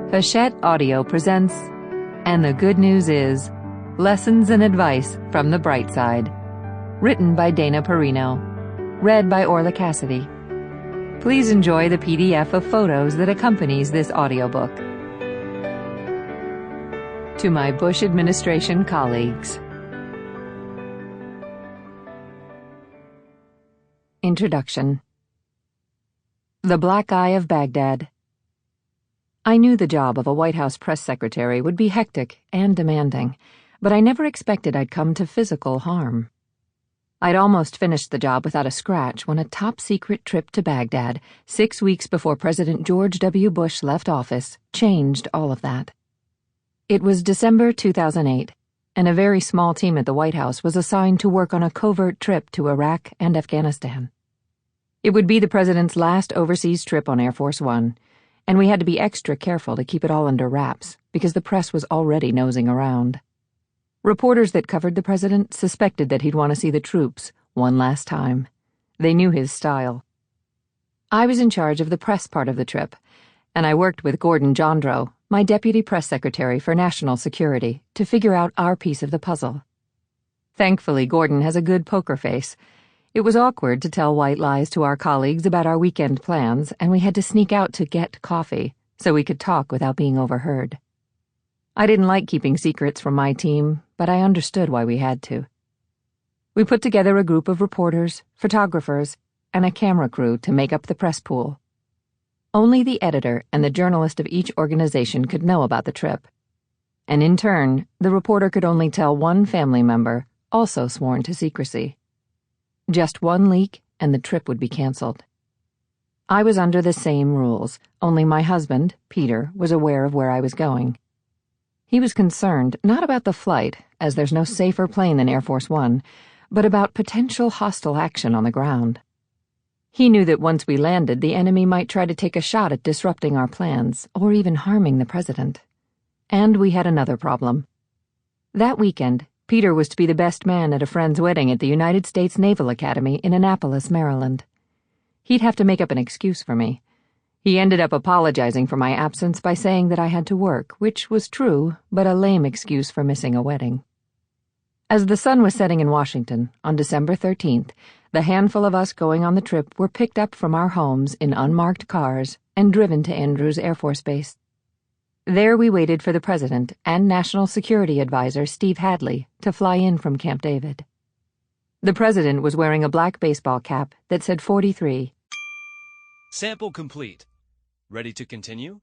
Hachette Audio presents And the Good News Is, Lessons and Advice from the Bright Side. Written by Dana Perino. Read by Orlagh Cassidy. Please enjoy the PDF of photos that accompanies this audiobook. To my Bush administration colleagues. Introduction. The Black Eye of Baghdad. I knew the job of a White House press secretary would be hectic and demanding, but I never expected I'd come to physical harm. I'd almost finished the job without a scratch when a top-secret trip to Baghdad, 6 weeks before President George W. Bush left office, changed all of that. It was December 2008, and a very small team at the White House was assigned to work on a covert trip to Iraq and Afghanistan. It would be the president's last overseas trip on Air Force One, and we had to be extra careful to keep it all under wraps because the press was already nosing around. Reporters that covered the president suspected that he'd want to see the troops one last time. They knew his style. I was in charge of the press part of the trip, and I worked with Gordon Jondro, my deputy press secretary for national security, to figure out our piece of the puzzle. Thankfully, Gordon has a good poker face. It was awkward to tell white lies to our colleagues about our weekend plans, and we had to sneak out to get coffee so we could talk without being overheard. I didn't like keeping secrets from my team, but I understood why we had to. We put together a group of reporters, photographers, and a camera crew to make up the press pool. Only the editor and the journalist of each organization could know about the trip. And in turn, the reporter could only tell one family member, also sworn to secrecy. Just one leak, and the trip would be canceled. I was under the same rules, only my husband, Peter, was aware of where I was going. He was concerned not about the flight, as there's no safer plane than Air Force One, but about potential hostile action on the ground. He knew that once we landed, the enemy might try to take a shot at disrupting our plans, or even harming the president. And we had another problem. That weekend, Peter was to be the best man at a friend's wedding at the United States Naval Academy in Annapolis, Maryland. He'd have to make up an excuse for me. He ended up apologizing for my absence by saying that I had to work, which was true, but a lame excuse for missing a wedding. As the sun was setting in Washington, on December 13th, the handful of us going on the trip were picked up from our homes in unmarked cars and driven to Andrews Air Force Base. There we waited for the president and National Security Advisor Steve Hadley to fly in from Camp David. The president was wearing a black baseball cap that said 43. Sample complete. Ready to continue?